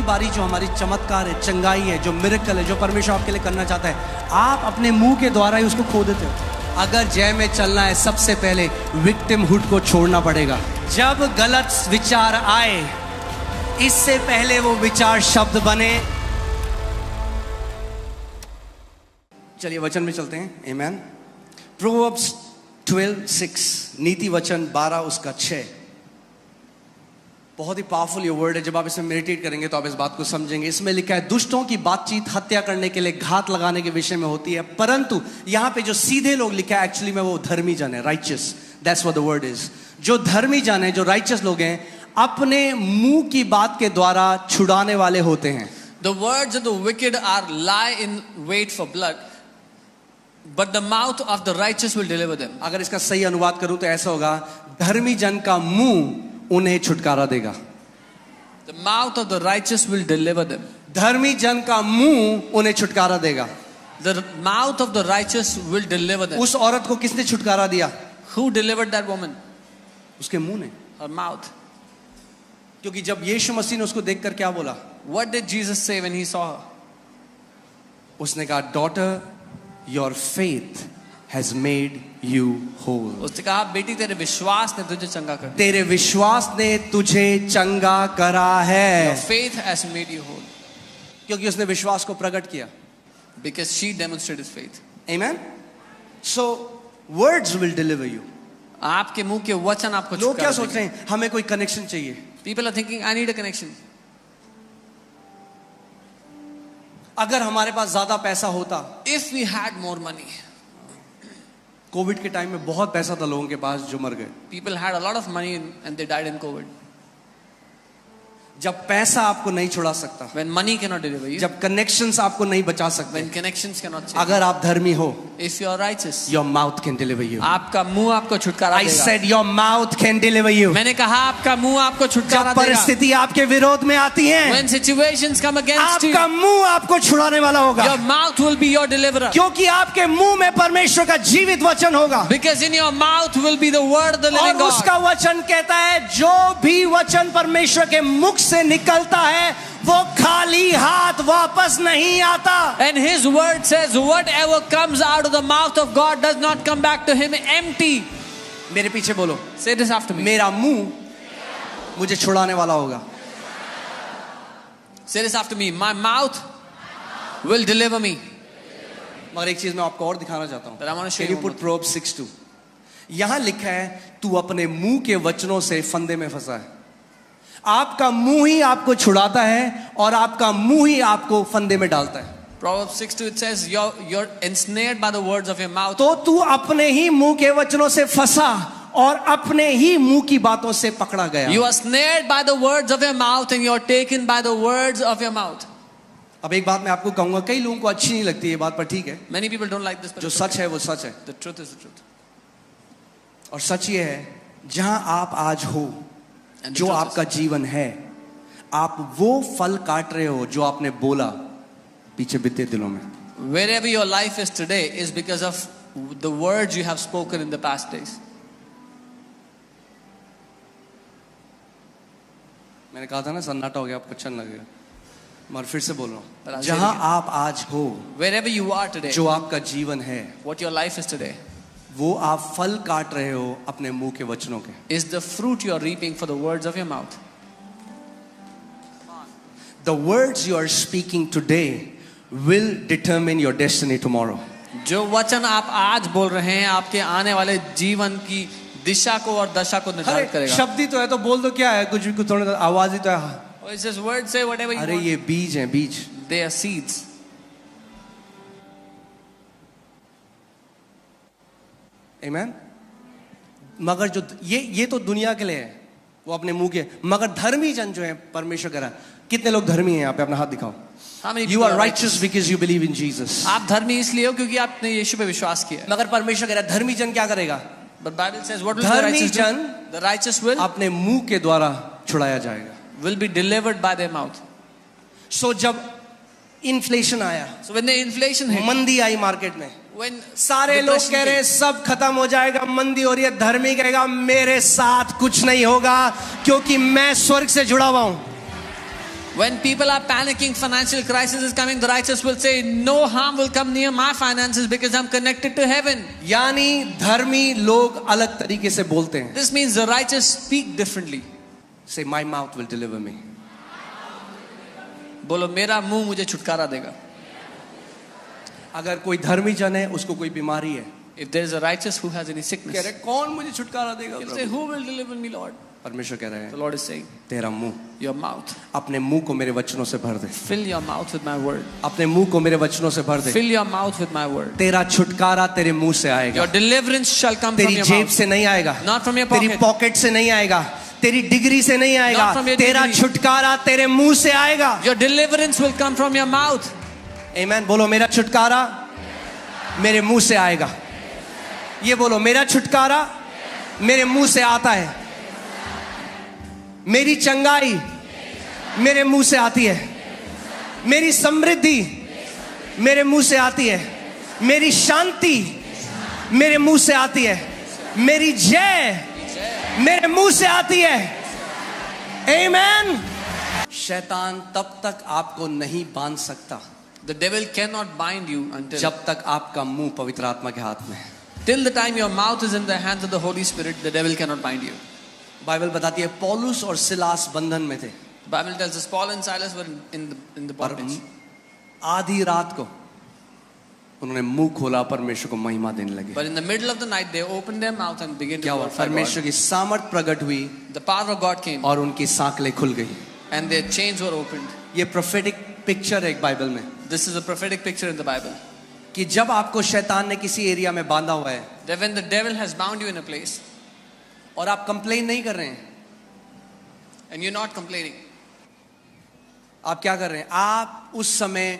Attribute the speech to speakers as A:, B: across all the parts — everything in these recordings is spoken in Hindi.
A: पहली बारी जो हमारी चमत्कार है, चंगाई है, जो मिरेकल है, जो परमेश्वर आपके लिए करना चाहता है, आप अपने मुंह के द्वारा ही उसको खो देते हो। अगर जय में चलना है, सबसे पहले विक्टिमहुड को छोड़ना पड़ेगा। जब गलत विचार आए, इससे पहले वो विचार शब्द बने। चलिए वचन में चलते हैं। आमेन। प्रोवर्ब्स 12:6, नीति वचन 12 उसका 6। बहुत ही पावरफुल ये वर्ड है। जब आप इसमें मेडिटेट करेंगे तो आप इस बात को समझेंगे। इसमें लिखा है, दुष्टों की बातचीत हत्या करने के लिए, घात लगाने के विषय में होती है, परंतु यहां पे जो सीधे लोग लिखा है, एक्चुअली में वो धर्मी जन है, righteous. That's what the word is. जो धर्मी जन है, जो राइचियस लोग हैं, अपने मुंह की बात के द्वारा छुड़ाने वाले होते हैं।
B: The words of the wicked are lie in wait for blood, but the mouth of the righteous will deliver them.
A: अगर इसका सही अनुवाद करूं तो ऐसा होगा, धर्मी जन का मुंह उन्हें छुटकारा देगा।
B: The mouth of the righteous will deliver them.
A: धर्मी जन का मुंह उन्हें छुटकारा देगा।
B: The mouth of the righteous will deliver them.
A: उस औरत को किसने छुटकारा दिया?
B: Who delivered that woman?
A: उसके मुंह ने,
B: her mouth.
A: क्योंकि जब यीशु मसीह ने उसको देखकर क्या बोला?
B: What did Jesus say when he saw her?
A: उसने कहा, daughter, your faith has made you whole.
B: उसने कहा, बेटी तेरे विश्वास ने तुझे चंगा कर दिया।
A: तेरे विश्वास ने तुझे चंगा करा है।
B: Your faith has made you whole.
A: क्योंकि उसने विश्वास को प्रकट किया।
B: Because she demonstrated faith.
A: Amen. So words will deliver you.
B: आपके मुंह के वचन आपको
A: लोग क्या सोच रहे हैं? हमें कोई कनेक्शन चाहिए।
B: People are thinking, I need a connection.
A: अगर हमारे पास ज्यादा पैसा होता,
B: If we had more money.
A: Covid के टाइम में बहुत पैसा था लोगों के पास जो मर गए।
B: People had a lot of money and they died in COVID.
A: जब पैसा आपको नहीं छुड़ा सकता,
B: When money cannot deliver you,
A: जब कनेक्शंस आपको नहीं बचा सकते,
B: when connections cannot change,
A: अगर आप धर्मी हो,
B: if you are righteous,
A: your mouth can deliver you.
B: आपका मुंह आपको छुटकारा
A: I
B: देगा।
A: said your mouth can deliver you.
B: मैंने कहा आपका मुंह आपको छुटकारा
A: जब
B: देगा।
A: परिस्थिति आपके विरोध में आती है,
B: When situations come against you,
A: आपका मुंह आपको छुड़ाने वाला होगा।
B: your mouth will be your deliverer.
A: क्योंकि आपके मुंह में परमेश्वर का जीवित वचन होगा।
B: Because in your mouth will be the word of the living
A: और
B: God.
A: उसका वचन कहता है, जो भी वचन परमेश्वर के मुख से निकलता है, वो खाली हाथ वापस नहीं आता।
B: And his word says, whatever comes out of the mouth of God does not come back to him empty.
A: मेरे पीछे बोलो,
B: Say this after me.
A: मेरा मुंह मुझे छुड़ाने वाला होगा।
B: Say this after me. My mouth will deliver me.
A: मगर एक चीज मैं आपको और दिखाना चाहता हूँ।
B: But I want to show
A: Can you
B: you
A: put Proverbs 6:2? यहाँ लिखा है, तू अपने मुंह के वचनों से फंदे में फंसा है। आपका मुंह ही आपको छुड़ाता है और आपका मुंह ही आपको फंदे में डालता है।
B: Proverbs 6:2, it says, you're ensnared by the words of your mouth.
A: तो तू अपने ही मुंह के वचनों से फंसा और अपने ही मुंह की बातों से पकड़ा गया।
B: You are snared by the words of your mouth and you're taken by the words of your mouth.
A: अब एक बात मैं आपको कहूंगा, कई लोगों को अच्छी नहीं लगती ये बात, पर ठीक है।
B: Many people don't like this, but
A: जो सच है वो सच है।
B: the truth is the truth.
A: और सच ये है, जहां आप आज हो,
B: And the
A: जो
B: truth
A: आपका जीवन है, आप वो फल काट रहे हो जो आपने बोला पीछे बीते दिनों में।
B: Wherever your life is today is because of the words you have spoken in the past days.
A: मैंने कहा था ना, सन्नाटा हो गया, आपको अच्छा लगेगा, मगर फिर से बोल रहा
B: But
A: हूं,
B: I'll
A: जहां
B: say it again.
A: आप आज हो,
B: Wherever you are today,
A: जो आपका जीवन है,
B: what your life is today,
A: वो आप फल काट रहे हो अपने मुंह के वचनों के।
B: is the fruit you are reaping for the words of your mouth.
A: The words you are speaking today will determine your destiny tomorrow.
B: जो वचन आप आज बोल रहे हैं आपके आने वाले जीवन की दिशा को और दशा को निर्धारित करेगा।
A: शब्द ही तो है, तो बोल दो क्या है, कुछ भी, कुछ थोड़ा आवाज ही तो है।
B: Oh, it's just words, say whatever you
A: अरे
B: want.
A: ये बीज हैं, बीज।
B: They are seeds.
A: Amen? मगर जो ये तो दुनिया के लिए है, वो अपने मुंह के, मगर धर्मी जन जो है परमेश्वर कह रहा है। कितने लोग धर्मी हैं यहाँ पे? अपना हाथ दिखाओ।
B: How many
A: You
B: people
A: are righteous because you believe in Jesus.
B: आप धर्मी इसलिए हो क्योंकि आपने यीशु पे विश्वास किया है।
A: मगर परमेश्वर कह रहा है, धर्मी जन क्या करेगा?
B: But Bible says what will the
A: धर्मी
B: righteous do?
A: जन
B: The righteous will
A: अपने मुंह के द्वारा छुड़ाया जाएगा।
B: be delivered by their mouth.
A: सो जब इन्फ्लेशन आया,
B: So when the inflation hit,
A: मंदी आई मार्केट में,
B: when
A: सारे लोग
B: depression
A: कह रहे हैं
B: came,
A: सब खत्म हो जाएगा, मंदी हो रही है, धर्मी कहेगा मेरे साथ कुछ नहीं होगा क्योंकि मैं स्वर्ग से जुड़ा हुआ हूं।
B: When people are panicking, financial crisis is coming, the righteous will say, no harm will come near my finances because I'm connected to heaven.
A: यानी धर्मी लोग अलग तरीके से बोलते हैं.
B: This means the righteous speak differently.
A: Say, my mouth will deliver me.
B: बोलो मेरा मुंह मुझे छुटकारा देगा.
A: अगर कोई धर्मी जन है, उसको कोई बीमारी है,
B: If there is a righteous who has any
A: कह
B: sickness,
A: रहे कौन मुझे छुटकारा देगा
B: he'll say,
A: Prabhu?
B: who will deliver me, Lord?
A: परमेश्वर कह रहे
B: The
A: हैं,
B: Lord is saying,
A: तेरा मुंह,
B: your mouth.
A: अपने मुंह को मेरे वचनों से भर दे.
B: Fill your mouth with my word.
A: अपने मुंह को मेरे वचनों से भर दे.
B: Fill your mouth with my word.
A: तेरा छुटकारा तेरे मुंह से आएगा.
B: Your deliverance shall come from
A: तेरी
B: your
A: जेब
B: mouth.
A: से नहीं आएगा,
B: Not from your
A: तेरी
B: pocket.
A: पॉकेट से नहीं आएगा, तेरी डिग्री से नहीं आएगा.
B: Not from your
A: तेरा
B: degree.
A: छुटकारा तेरे मुंह से आएगा.
B: Your deliverance will come from your mouth.
A: आमीन. बोलो मेरा छुटकारा मेरे मुंह से आएगा. ये बोलो, मेरा छुटकारा मेरे मुंह से आता है. मेरी चंगाई मेरे मुंह से आती है. मेरी समृद्धि मेरे मुंह से आती है. मेरी शांति मेरे मुंह से आती है. मेरी जय मेरे मुंह से आती है. आमीन. शैतान तब तक आपको नहीं बांध सकता
B: The devil cannot bind you until
A: जब तक आपका मुंह पवित्र आत्मा के हाथ में है.
B: till the time your mouth is in the hands of the Holy Spirit. The devil cannot bind you.
A: Bible बताती है पौलुस और सिलास बंधन में थे.
B: The Bible tells us Paul and Silas were in the
A: और
B: bondage.
A: आधी रात को उन्होंने मुंह खोला, परमेश्वर को महिमा देने लगे.
B: But in the middle of the night, they opened their mouth and began to
A: क्या हुआ?
B: glorify
A: परमेश्वर
B: God.
A: की सामर्थ प्रकट हुई
B: The power of God came
A: और उनकी सांकलें खुल गई.
B: and their chains were opened.
A: ये प्रोफेटिक पिक्चर है एक बाइबल में
B: This is a prophetic picture in the Bible.
A: कि जब आपको शैतान ने किसी एरिया में बांधा हुआ है
B: That when the devil has bound you in a place
A: और आप कंप्लेन नहीं कर रहे हैं,
B: and you're not complaining,
A: आप क्या कर रहे हैं? आप उस समय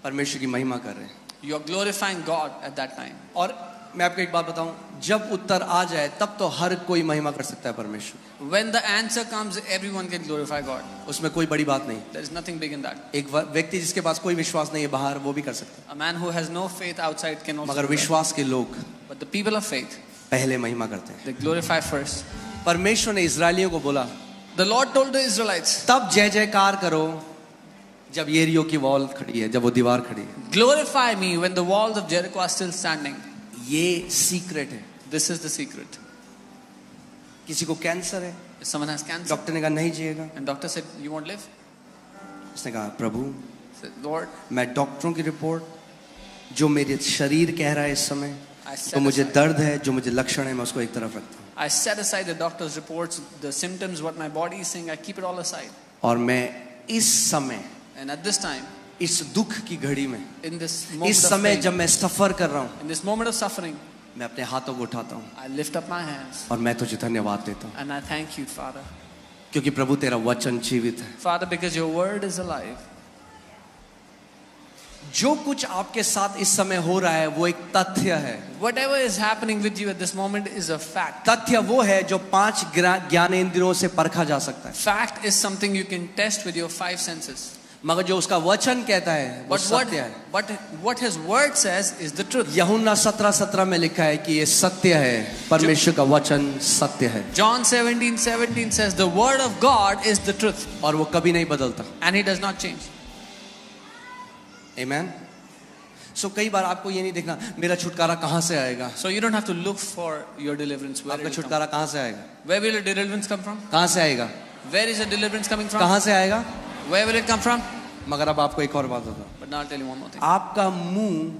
A: परमेश्वर की महिमा कर रहे हैं.
B: you're glorifying God at that time.
A: और मैं आपको एक बात बताऊं, जब उत्तर आ जाए तब तो हर कोई महिमा कर सकता है परमेश्वर.
B: When the answer comes, everyone can glorify God.
A: उसमें कोई बड़ी बात नहीं.
B: There is nothing big in that.
A: एक व्यक्ति जिसके पास कोई विश्वास नहीं है बाहर, वो भी कर सकता है.
B: A man who has no faith outside can also
A: मगर
B: do that.
A: विश्वास के लोग
B: But the people of faith,
A: पहले महिमा करते हैं.
B: they glorify first.
A: परमेश्वर ने इजरायलियों को बोला,
B: The Lord told the Israelites,
A: तब जय जयकार करो जब येरियो की वॉल खड़ी है, जब वो दीवार खड़ी है.
B: glorify me when the walls of Jericho are still standing.
A: ये सीक्रेट है.
B: This is the secret.
A: किसी को कैंसर है,
B: If someone has cancer
A: doctor ने कहा नहीं जिएगा.
B: and doctor said, you won't live,
A: उसने कहा प्रभु
B: said, Lord,
A: मैं डॉक्टरों की रिपोर्ट, जो मेरे शरीर कह रहा है इस समय,
B: I
A: तो
B: set
A: मुझे
B: aside,
A: दर्द है, जो मुझे लक्षण है, मैं उसको एक तरफ रखता हूँ.
B: I set aside the doctor's reports, the symptoms, what my body is saying, I keep it all aside.
A: और मैं इस समय,
B: And at this time,
A: इस दुख की घड़ी में,
B: in this moment
A: इस
B: of
A: समय
B: pain,
A: जब मैं सफर कर रहा हूँ,
B: in this moment of suffering,
A: मैं अपने हाथों को उठाता हूँ
B: I lift up my hands
A: और मैं तुझे धन्यवाद देता हूँ,
B: and I thank you, Father.
A: क्योंकि प्रभु तेरा वचन जीवित है.
B: Father, because your word is alive.
A: जो कुछ आपके साथ इस समय हो रहा है वो एक तथ्य है.
B: Whatever is happening with you at this moment is a fact.
A: तथ्य वो है जो 5 ज्ञानेंद्रियों से परखा जा सकता है.
B: Fact is something you can test with your 5 senses.
A: मगर जो उसका वचन कहता है वो सत्य है.
B: But what his word says is the truth.
A: यूहन्ना 17:17 में लिखा है कि ये सत्य है, परमेश्वर का वचन सत्य है.
B: John 17:17 says the word of God is the truth.
A: और वो कभी नहीं बदलता.
B: And he does not change.
A: आमीन. सो कई बार आपको ये नहीं देखना मेरा छुटकारा कहाँ से आएगा.
B: So you don't have to look for your deliverance. Where
A: आपका
B: will it come?
A: छुटकारा कहाँ से आएगा?
B: Where will your deliverance come from?
A: कहाँ से आएगा?
B: Where is your deliverance coming from?
A: कहाँ से आएगा?
B: Where will it come from?
A: मगर अब आपको एक और बात बताऊं.
B: But now I'll tell you one more thing.
A: आपका मुंह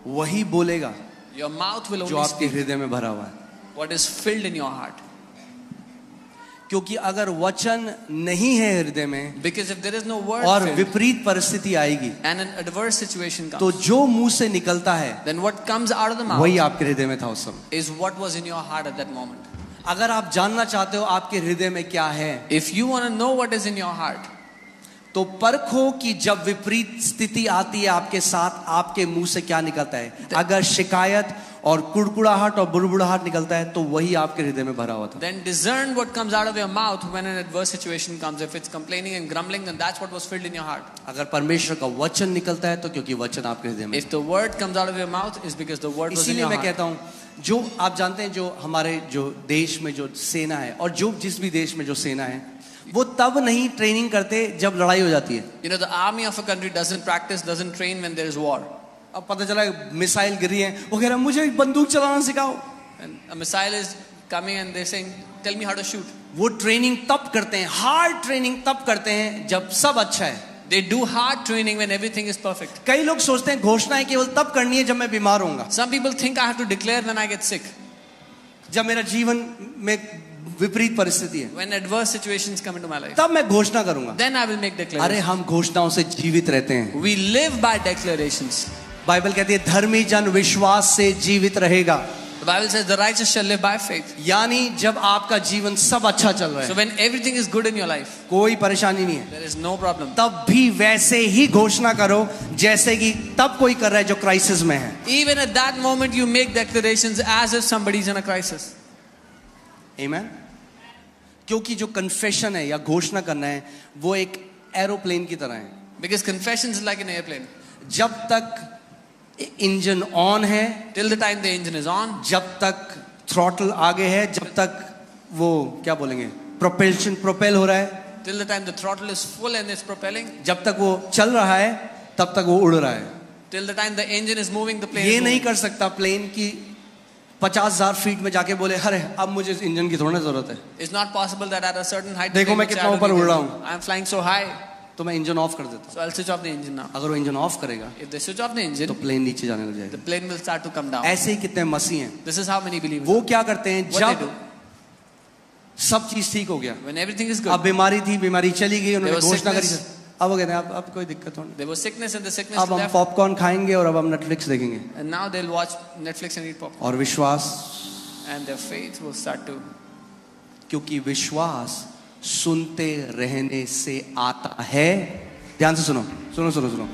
A: वही बोलेगा
B: Your mouth will
A: जो
B: only
A: आपके
B: speak
A: हृदय में भरा हुआ है.
B: what is filled in your heart.
A: क्योंकि अगर वचन नहीं है हृदय में
B: Because if there is no word
A: और
B: filled
A: विपरीत परिस्थिति आएगी
B: and an adverse situation comes,
A: तो जो मुंह से निकलता है
B: then what comes out of the
A: वही
B: mouth
A: आपके हृदय में था उस समय.
B: is what was in your heart at that moment.
A: अगर आप जानना चाहते हो आपके हृदय में क्या है,
B: If you want to know what is in your heart,
A: तो परखो कि जब विपरीत स्थिति आती है आपके साथ आपके मुंह से क्या निकलता है. अगर शिकायत और कुड़कुड़ाहट और बुड़बुड़ाहट निकलता है तो वही आपके हृदय में भरा हुआ था.
B: then discern what comes out of your mouth when an adverse situation comes. If it's complaining and grumbling, then that's what was filled in your heart.
A: अगर परमेश्वर का वचन निकलता है तो क्योंकि वचन आपके हृदय में.
B: If the word comes out of your mouth, is because the word was in
A: इसीलिए
B: your
A: मैं
B: heart.
A: कहता हूँ, जो आप जानते हैं जो हमारे जो देश में जो सेना है और जो जिस भी देश में जो सेना है, वो तब नहीं ट्रेनिंग करते जब लड़ाई हो जाती है.
B: You know, the army of a country doesn't practice, doesn't train when there is war.
A: अब पता चला मिसाइल गिरी है, वो कह रहा है मुझे बंदूक चलाना सिखाओ.
B: And a missile is coming and they're saying, tell me how to shoot.
A: वो ट्रेनिंग तब करते हैं, हार्ड ट्रेनिंग तब करते हैं जब सब अच्छा है.
B: They do hard training when everything is perfect.
A: कई लोग सोचते हैं घोषणाएं केवल तब करनी है जब मैं बीमार होऊंगा,
B: Some people think I have to declare when I get sick,
A: जब मेरा जीवन में विपरीत परिस्थिति है,
B: when adverse situations come into my life.
A: तब मैं घोषणा करूंगा.
B: Then I will make
A: अरे
B: declarations.
A: हम घोषणाओं से जीवित रहते हैं.
B: We live by declarations.
A: Bible कहती है धर्मी जन विश्वास से जीवित रहेगा.
B: The Bible says the righteous shall live by faith.
A: यानी जब आपका जीवन सब अच्छा चल रहा
B: So
A: है,
B: when everything is good in your life,
A: कोई परेशानी नहीं है,
B: there is no problem.
A: तब भी वैसे ही घोषणा करो जैसे कि तब कोई कर रहा है जो क्राइसिस में है.
B: Even at that moment you make declarations as if somebody is in a crisis.
A: Amen? क्योंकि जो कन्फेशन है या घोषणा करना है वो एक एरोप्लेन की तरह है.
B: Because confession is like an airplane.
A: जब तक इंजन ऑन है,
B: Till the time the engine is on,
A: जब तक थ्रॉटल आगे है, जब तक वो क्या बोलेंगे प्रोपेल हो रहा है,
B: till the time the throttle is full and it's propelling,
A: जब तक वो चल रहा है तब तक वो उड़ रहा है.
B: till the time the engine is moving, the plane
A: ये
B: is
A: नहीं
B: moving.
A: कर सकता प्लेन की 50,000 फीट में जाके बोले अरे अब मुझे इस इंजन की थोड़ा जरूरत है,
B: It's not possible that at a certain height,
A: देखो
B: the plane
A: मैं
B: would
A: कितना
B: say, "I don't
A: ऊपर
B: need
A: उड़ रहा
B: engine.
A: हूँ."
B: I am flying so high,
A: तो मैं इंजन ऑफ कर देता हूँ.
B: so I'll switch off the engine now.
A: अगर वो इंजन ऑफ करेगा
B: If they switch off the
A: तो
B: engine,
A: प्लेन नीचे जाने लग
B: the
A: जाएगा.
B: plane will start to come down.
A: ऐसे ही कितने मसीह हैं,
B: This is how many believers.
A: वो क्या करते हैं
B: What they
A: जब
B: do
A: सब चीज ठीक हो गया,
B: when everything is good.
A: अब बीमारी थी, बीमारी चली गई, उन्होंने
B: There was
A: घोषणा करी,
B: sickness.
A: अब वो कहते हैं अब कोई दिक्कत हो नहीं,
B: There was sickness and the sickness
A: अब हम
B: left,
A: पॉपकॉर्न खाएंगे और अब हम नेटफ्लिक्स देखेंगे.
B: and now they'll watch Netflix and eat popcorn,
A: और विश्वास,
B: and their faith will start to.
A: क्योंकि विश्वास सुनते रहने से आता है. ध्यान से सुनो सुनो सुनो सुनो.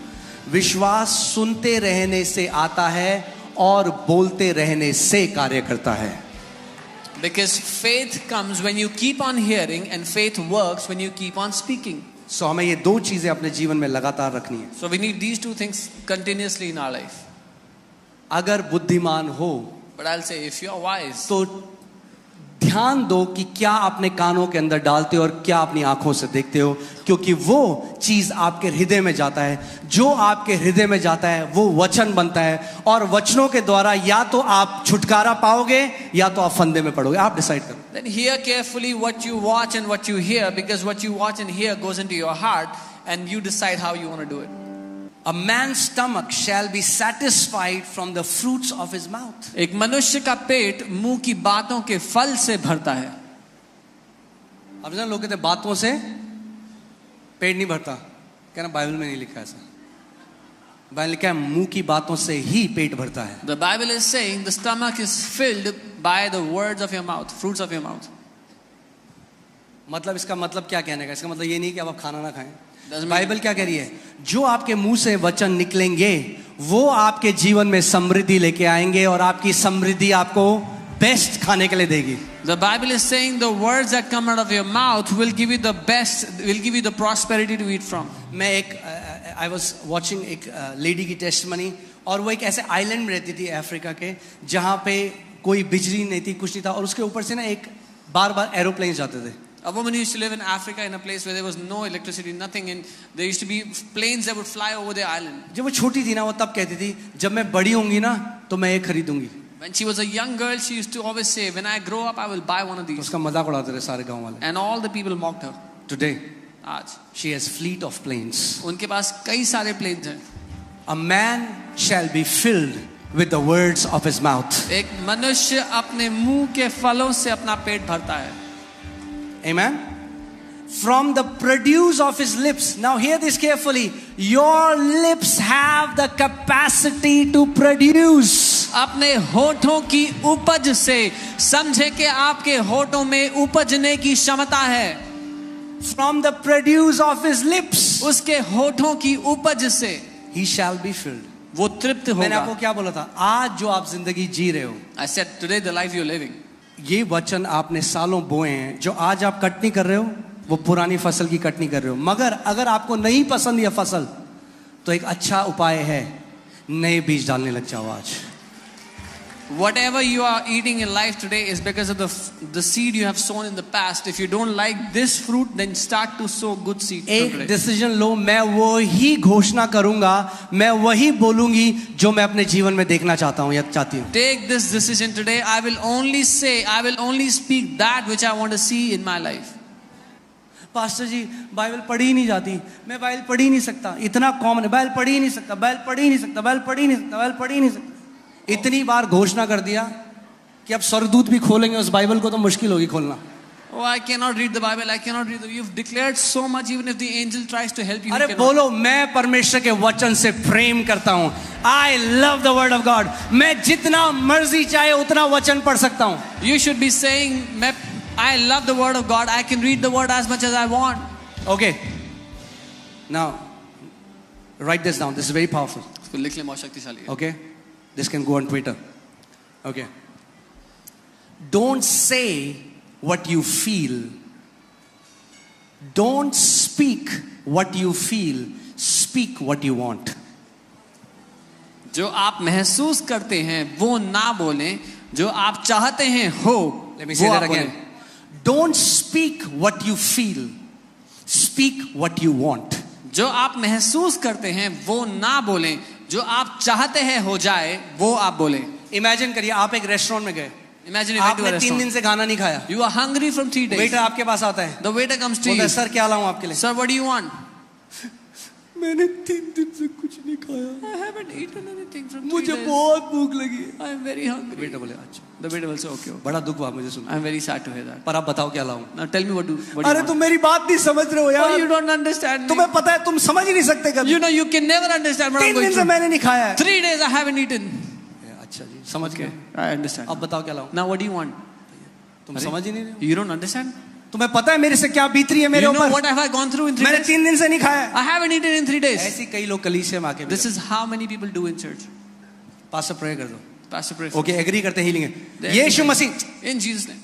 A: विश्वास सुनते रहने से आता है और बोलते रहने से कार्य करता है.
B: Because faith comes when you keep on hearing, and faith works when you keep on speaking.
A: सो हमें ये दो चीजें अपने जीवन में लगातार रखनी है.
B: So we need these two things continuously in our life.
A: अगर बुद्धिमान हो
B: But I'll say, if you're wise,
A: तो ध्यान दो कि क्या अपने कानों के अंदर डालते हो और क्या अपनी आंखों से देखते हो, क्योंकि वो चीज आपके हृदय में जाता है. जो आपके हृदय में जाता है वो वचन बनता है, और वचनों के द्वारा या तो आप छुटकारा पाओगे या तो आप फंदे में पड़ोगे. आप डिसाइड करो.
B: then hear carefully what you watch and what you hear, because what you watch and hear goes into your heart, and you decide how you want to do it.
A: A man's stomach shall be satisfied from the fruits of his mouth.
B: एक मनुष्य का पेट मुंह की बातों के फल से भरता है.
A: अब ना लोग कहते हैं बातों से पेट नहीं भरता, कहना बाइबल में नहीं लिखा ऐसा. बाइबल लिखा है मुंह की बातों से ही पेट भरता है.
B: The Bible is saying the stomach is filled by the words of your mouth, fruits of your mouth.
A: मतलब इसका मतलब क्या कहने का, इसका मतलब ये नहीं कि अब आप खाना ना खाएं.
B: Doesn't mean-
A: बाइबल क्या कह रही है, जो आपके मुंह से वचन निकलेंगे वो आपके जीवन में समृद्धि लेके आएंगे, और आपकी समृद्धि आपको बेस्ट खाने के लिए देगी.
B: The Bible is saying the words that come out of your mouth will give you the best, will give you the prosperity to eat from.
A: मैं एक आई वॉज वॉचिंग एक लेडी की टेस्टमनी, और वो एक ऐसे आइलैंड में रहती थी अफ्रीका के, जहाँ पे कोई बिजली नहीं थी, कुछ नहीं था, और उसके ऊपर से ना एक बार बार एरोप्लेन जाते थे.
B: A woman used to live in Africa in a place where there was no electricity, nothing, and there used to be planes that would fly over the island.
A: जब वो छोटी थी ना, वो तब कहती थी जब मैं बड़ी होंगी ना तो मैं ये खरीदूंगी.
B: When she was a young girl, she used to always say, when I grow up, I will buy one of these.
A: उसका मजाक उड़ाते थे सारे गांव वाले.
B: And all the people mocked her.
A: Today
B: आज
A: she has fleet of planes.
B: उनके पास कई सारे planes हैं.
A: A man shall be filled with the words of his mouth.
B: एक मनुष्य अपने मुंह के फलों से अपना पेट भरता है.
A: Amen. From the produce of his lips. Now hear this carefully. Your lips have the capacity to produce.
B: अपने होठों की उपज से, समझे कि आपके होठों में उपजने की क्षमता है.
A: From the produce of his lips,
B: उसके होठों की उपज से
A: he shall be filled.
B: वो तृप्त
A: मैंने आपको
B: होगा.
A: क्या बोला था, आज जो आप जिंदगी जी रहे हो,
B: I said today the life you're living,
A: ये वचन आपने सालों बोए हैं. जो आज आप कटनी कर रहे हो वो पुरानी फसल की कटनी कर रहे हो. मगर अगर आपको नहीं पसंद यह फसल, तो एक अच्छा उपाय है, नए बीज डालने लग जाओ आज.
B: Whatever you are eating in life today is because of the seed you have sown in the past. If you don't like this fruit, then start to sow good seed
A: एक
B: today.
A: डिसीजन लो, मैं वो ही घोषणा करूंगा, मैं वही बोलूंगी जो मैं अपने जीवन में देखना चाहता हूं या चाहती हूं.
B: Take this decision today. I will only speak that which I want to see in my life.
A: Pastor ji Bible पढ़ी ही नहीं जाती, मैं बाइबल पढ़ ही नहीं सकता, इतना कॉमन है, बाइबल पढ़ ही नहीं सकता, बाइबल पढ़ ही नहीं सकता, बाइबल पढ़ ही नहीं सकता, बाइबल पढ़ ही नहीं सकता. इतनी बार घोषणा कर दिया कि अब स्वर्गदूत भी खोलेंगे उस बाइबल को तो मुश्किल होगी खोलना.
B: Oh, I cannot read the Bible. I cannot read. You've declared so much. Even if the angel tries to help you,
A: अरे बोलो, मैं परमेश्वर के वचन से प्रेम करता हूँ. I love the word of God. मैं जितना मर्जी चाहे उतना वचन पढ़ सकता हूँ.
B: You should be saying, I love the word of God. I can read the word as much as I want.
A: Okay. Now, write this down. This is very powerful.
B: इसको लिख ले, बहुत शक्तिशाली है.
A: Okay. This can go on Twitter. Okay. Don't say what you feel. Don't speak what you feel. Speak what you want.
B: जो आप महसूस करते हैं वो ना बोलें, जो आप चाहते हैं हो.
A: Let me say that again. Don't speak what you feel. Speak what you want.
B: जो आप महसूस करते हैं वो ना बोलें, जो आप चाहते हैं हो जाए वो आप बोलें.
A: Imagine करिए, आप एक रेस्टोरेंट में गए.
B: Imagine you went to a
A: आपने 3 दिन
B: restaurant.
A: से खाना नहीं खाया.
B: You are hungry from 3 days.
A: Waiter आपके पास आता है.
B: The waiter comes to
A: बोलता
B: you.
A: है, सर क्या लाऊं आपके लिए?
B: Sir, what do you want?
A: मैंने 3 दिन से कुछ नहीं खाया.
B: I haven't eaten anything from 3
A: मुझे
B: days.
A: बहुत भूख लगी है.
B: I am very hungry.
A: Waiter बोले अच्छा.
B: The waiter will say, okay.
A: बड़ा दुख हुआ मुझे सुन.
B: I am very sad to hear that.
A: पर आप बताओ क्या लाऊं?
B: Now tell me what do you
A: अरे
B: want?
A: तुम मेरी बात नहीं समझ रहे हो
B: Oh,
A: यार.
B: you don't understand me.
A: तुम्हें पता है तुम समझ ही नहीं सकते कभी.
B: You know you can never understand what I'm
A: 3
B: going
A: दिन से
B: through.
A: मैंने नहीं खाया है.
B: 3 days I haven't eaten.
A: अच्छा जी, समझ गए.
B: I understand.
A: अब बताओ क्या लाऊं?
B: Now what do you want?
A: तुम समझ ही नहीं रहे हो.
B: You don't understand?
A: तुम्हें पता है मेरे से क्या बीत रही है मेरे
B: You know
A: ऊपर.
B: what have I gone through in 3
A: मैंने
B: days?
A: 3 दिन से नहीं खाया है.
B: I haven't eaten in 3 days.
A: ऐसी कई लोग कलीसिया में आके
B: This is how many people do in church.
A: Pastor pray कर दो.
B: Pastor pray.
A: ओके, एग्री करते हैं हीलिंग है.
B: They
A: Yeshu
B: agree.
A: Masih.
B: In Jesus' name.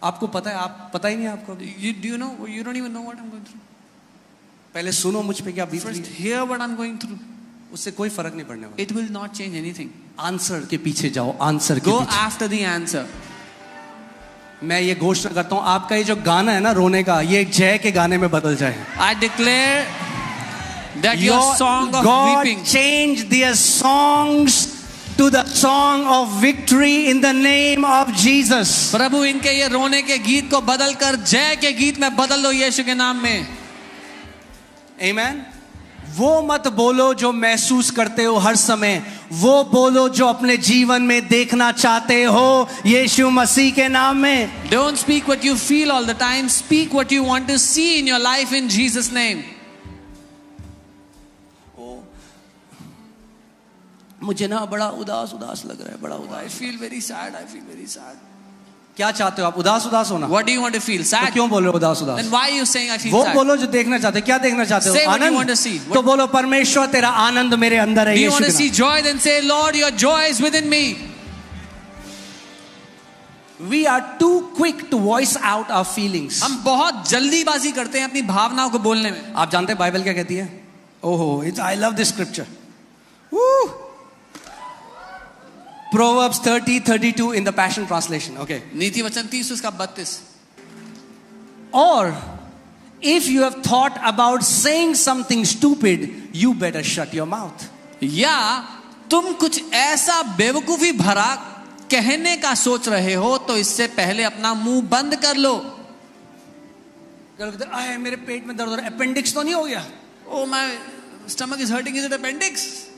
A: आपको पता है, आप पता ही नहीं है आपको.
B: Do you know? You don't even know what I'm going through.
A: पहले सुनो मुझ पे क्या बीत रही
B: First,
A: है.
B: hear what I'm going through.
A: उससे कोई फर्क नहीं पड़ने वाला.
B: It will not change anything.
A: Answer के पीछे जाओ. आंसर के
B: Go
A: पीछे.
B: after the answer.
A: मैं ये घोषणा करता हूँ, आपका ये जो गाना है ना रोने का, ये जय के गाने में बदल जाए.
B: I declare that your song of
A: God
B: weeping,
A: change their songs to the song of victory in the name of Jesus.
B: प्रभु इनके ये रोने के गीत को बदल कर जय के गीत में बदल दो यीशु के नाम में.
A: Amen. वो मत बोलो जो महसूस करते हो हर समय, वो बोलो जो अपने जीवन में देखना चाहते हो यीशु मसीह के नाम में.
B: Don't speak what you feel all the time. Speak what you want to see in your life in Jesus' name.
A: मुझे ना बड़ा उदास उदास लग रहा है, बड़ा
B: I
A: उदास.
B: feel very sad. I feel very sad.
A: क्या चाहते हो आप? उदास उदास होना?
B: What do you want to feel?
A: तो
B: Sad.
A: क्यों बोल रहे हो उदास उदास?
B: Then why are you saying I feel
A: वो
B: sad?
A: बोलो जो देखना चाहते हो. क्या देखना चाहते हो?
B: Say what you
A: Anand.
B: want to see.
A: तो बोलो परमेश्वर तेरा आनंद मेरे अंदर है
B: Do you
A: यीशु
B: want
A: के
B: to see
A: नाम.
B: joy? Then say, Lord, your joy is within me.
A: We are too quick to voice out our feelings.
B: हम बहुत जल्दीबाजी करते हैं अपनी भावनाओं को बोलने में.
A: आप जानते हैं बाइबल क्या कहती है? ओहो, I love this scripture. Woo! Proverbs 30:32 in the Passion Translation. Okay.
B: नीति वचन 30 उसका 32.
A: Or if you have thought about saying something stupid, you better shut your mouth.
B: या तुम कुछ ऐसा बेवकूफी भरा कहने का सोच रहे हो तो इससे पहले अपना मुंह बंद कर लो.
A: आए मेरे पेट में दर्द हो रहा है, अपेंडिक्स तो नहीं हो गया?
B: Oh, my stomach is hurting. Is it appendix?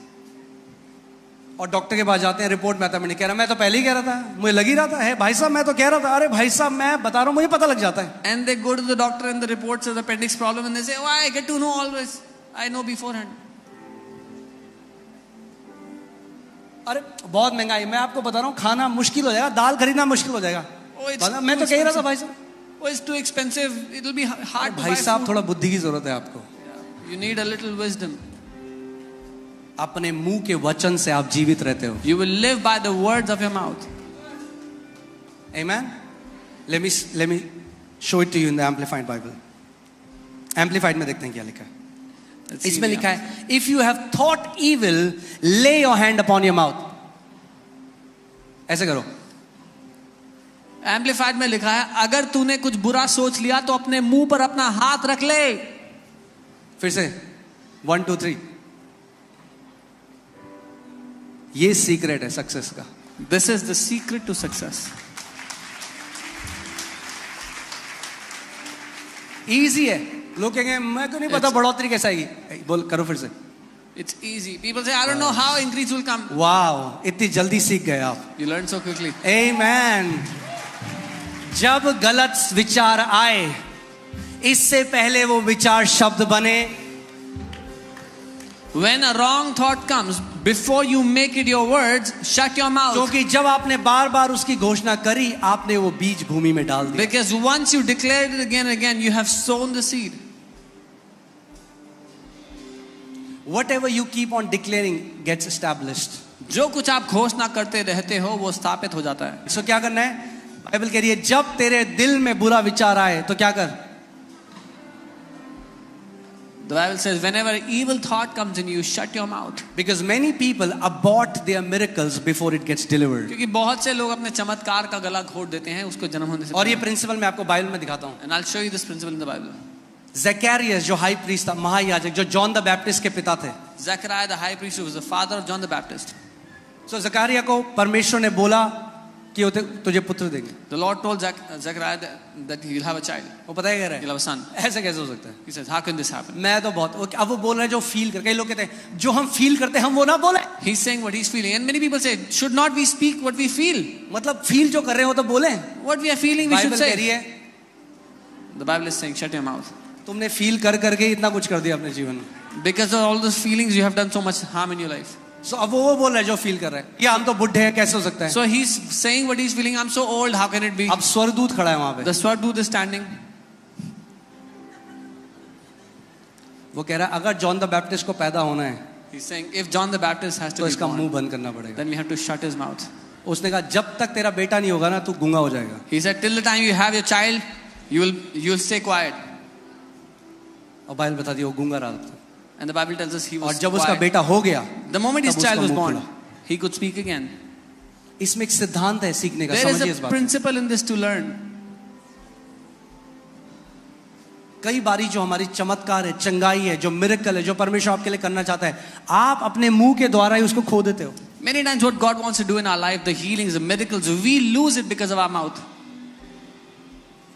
A: और डॉक्टर के पास जाते हैं, रिपोर्ट में आता है, मैंने कह रहा, मैं तो पहले ही कह रहा था, मुझे लग ही रहा था. है भाई साहब, मैं तो कह रहा था. अरे भाई साहब, मैं बता रहा हूँ, मुझे पता लग जाता है.
B: And they go to the doctor and the report says appendix problem and they say, oh, I get to know always. I know beforehand.
A: अरे बहुत महंगाई, मैं आपको बता रहा हूँ, खाना मुश्किल हो जाएगा, दाल खरीदना मुश्किल हो जाएगा.
B: Oh, it's
A: मैं तो कह ही रहा था भाई साहब.
B: Oh, it's too expensive. It'll be hard to buy
A: भाई साहब,
B: food.
A: थोड़ा बुद्धि की जरूरत है आपको.
B: You need a little wisdom.
A: अपने मुंह के वचन से आप जीवित रहते हो.
B: You will live by the words of your mouth.
A: Amen. Let me show it to you in the Amplified Bible. Amplified में देखते हैं क्या लिखा है. इसमें लिखा है, if you have thought evil, lay your hand upon your mouth. ऐसे करो.
B: एम्पलीफाइड में लिखा है, अगर तूने कुछ बुरा सोच लिया तो अपने मुंह पर अपना हाथ रख ले.
A: फिर से 1 2 3. ये सीक्रेट है सक्सेस का.
B: This is the secret to success.
A: Easy है. लोग कहेंगे मैं को नहीं पता बढ़ोतरी कैसे आएगी. बोल करो फिर से.
B: It's easy. People say, I don't know how increase will come.
A: Wow, इतनी जल्दी सीख गए आप.
B: You learn so quickly.
A: Amen. जब गलत विचार आए, इससे पहले वो विचार शब्द बने.
B: When a wrong thought comes, before you make it your words, shut your mouth.
A: क्योंकि जब आपने बार बार उसकी घोषणा करी, आपने वो बीज भूमि में डाल दिया.
B: Because once you declare it again and again, you have sown the seed.
A: Whatever you keep on declaring gets established.
B: जो कुछ आप घोषणा करते रहते हो वो स्थापित हो जाता है.
A: So क्या करना है? बाइबल कह रही है जब तेरे दिल में बुरा विचार आए तो क्या कर.
B: The Bible says, whenever evil thought comes in you, shut your mouth.
A: Because many people abort their miracles before it gets delivered.
B: क्योंकि बहुत से लोग अपने चमत्कार का गला घोट देते हैं उसको जन्म होने से.
A: और ये प्रिंसिपल मैं आपको बाइबल में दिखाता हूँ.
B: And I'll show you this principle in the Bible.
A: Zakaria जो हाई प्रीस्ट था, महायाजक, जो जॉन द बैप्टिस्ट के पिता थे.
B: Zechariah the high priest, who was the father of John the Baptist.
A: So Zakaria को परमेश्वर ने बोला कि तुझे पुत्र देंगे.
B: The Lord told Zechariah that he will have a child.
A: वो पता है क्या रहा
B: He'll have a son.
A: है? ऐसे कैसे हो सकता है?
B: He says, how can this happen?
A: मैं तो बहुत. अब वो बोल रहे हैं जो फील कर. कई लोग कहते हैं जो हम फील करते हैं हम वो ना बोले.
B: He's saying what he's feeling, and many people say, should not we speak what we feel?
A: मतलब फील जो कर रहे हो तो बोले.
B: What we are feeling, we should
A: Bible कह रही
B: say.
A: है
B: The Bible is saying, shut your mouth.
A: तुमने फील कर करके इतना कुछ कर दिया अपने जीवन में.
B: Because of all those feelings, you have done so much harm in your life.
A: So अब वो बोल रहे हैं जो फील कर रहे हैं. या हम तो बुढ़े हैं कैसे हो सकता है.
B: So he's saying what he's feeling. I'm so old. How can it be?
A: अब स्वर्गदूत खड़ा है वहां पे.
B: The Swarduta is standing.
A: वो कह रहा है अगर जॉन द बैप्टिस्ट को पैदा होना है
B: He's saying if John the Baptist has to
A: तो
B: be
A: इसका मुंह
B: born,
A: बंद करना पड़ेगा.
B: then we have to shut his mouth.
A: उसने कहा जब तक तेरा बेटा नहीं होगा ना तू गूंगा हो जाएगा.
B: He said till the time you have your child, you'll stay quiet.
A: और बाइबल बताती है वो गूंगा रहा था.
B: And the Bible tells us he
A: और
B: was
A: जब उसका
B: quiet.
A: बेटा हो गया
B: The moment his
A: तब
B: child
A: उसका
B: was
A: मुंह
B: born,
A: खुला.
B: he could speak again.
A: इसमें एक सिद्धांत है सीखने का.
B: There is
A: समझिए इस
B: a
A: बात को.
B: principle in this to learn.
A: कई बारी जो हमारी चमत्कार है, चंगाई है, जो मिरेकल है, जो परमेश्वर आपके लिए करना चाहता है, आप अपने मुंह के द्वारा ही उसको खो देते हो.
B: Many times what God wants to do in our life, the healings, the miracles, we lose it because of our mouth.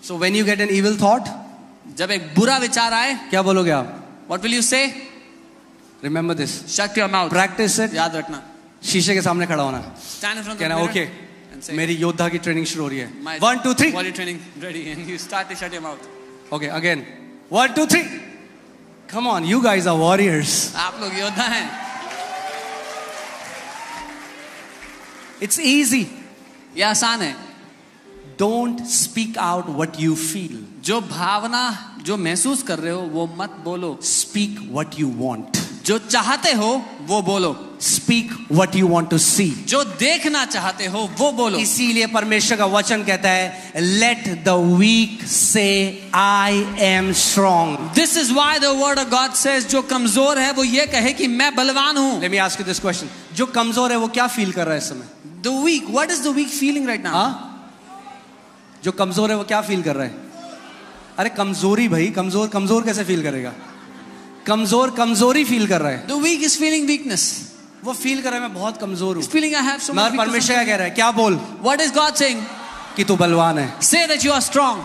A: So when you get an evil thought,
B: जब एक बुरा विचार आए,
A: क्या बोलोगे आप?
B: what will you say?
A: Remember this.
B: Shut your mouth.
A: Practice it.
B: याद रखना.
A: शीशे के सामने खड़ा होना.
B: Stand in front of the
A: कहना
B: mirror
A: ओके
B: and say,
A: मेरी योद्धा की ट्रेनिंग शुरू हो रही है.
B: my
A: 1 2 3.
B: body training ready, and you start to shut your mouth.
A: Okay, again. 1 2 3. Come on, you guys are warriors.
B: आप लोग योद्धा हैं.
A: It's easy.
B: ये आसान है.
A: Don't speak out what you feel.
B: जो भावना जो महसूस कर रहे हो वो मत बोलो.
A: Speak what you want.
B: जो चाहते हो वो बोलो.
A: Speak what you want to see.
B: जो देखना चाहते हो वो बोलो.
A: इसीलिए परमेश्वर का वचन कहता है Let the weak say I am strong.
B: This is why the word of God says जो कमजोर है वो ये कहे कि मैं बलवान हूँ.
A: Let me ask you this question. जो कमजोर है वो क्या फील कर रहा है इस समय?
B: The weak, what is the weak feeling right now?
A: हाँ? जो कमजोर है वो क्या फील कर रहा है? अरे कमजोरी भाई, कमजोर कैसे फील करेगा? कमजोरी फील कर रहा है.
B: The weak is feeling weakness.
A: वो फील कर रहा है मैं बहुत कमजोर हूँ.
B: He's feeling I have so much
A: मगर
B: weakness.
A: परमेश्वर क्या कह रहा है? क्या बोल?
B: What is God saying?
A: कि तू बलवान है.
B: Say that you are strong.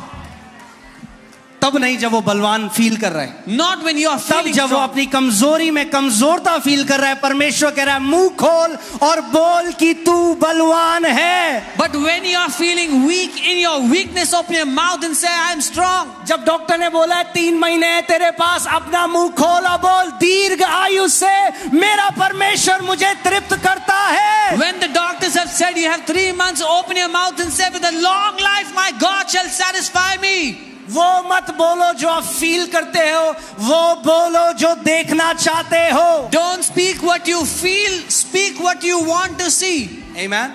A: तब नहीं जब वो बलवान फील कर रहा है.
B: Not when you are
A: तब
B: feeling
A: जब वो
B: strong.
A: अपनी कमजोरी में कमजोरता फील कर रहा है. परमेश्वर कह रहा है मुंह खोल और बोल कि तू बलवान है.
B: But when you are feeling weak in your weakness, open your mouth and say I am strong.
A: जब डॉक्टर ने बोला है 3 महीने है तेरे पास, अपना मुंह खोल और बोल दीर्घ आयु से मेरा परमेश्वर मुझे तृप्त करता है.
B: When the doctors have said you have 3 months, open your mouth and say with a long life my God shall satisfy me.
A: वो मत बोलो जो आप फील करते हो, वो बोलो जो देखना चाहते हो.
B: Don't speak what you feel, speak what you want to see.
A: Amen.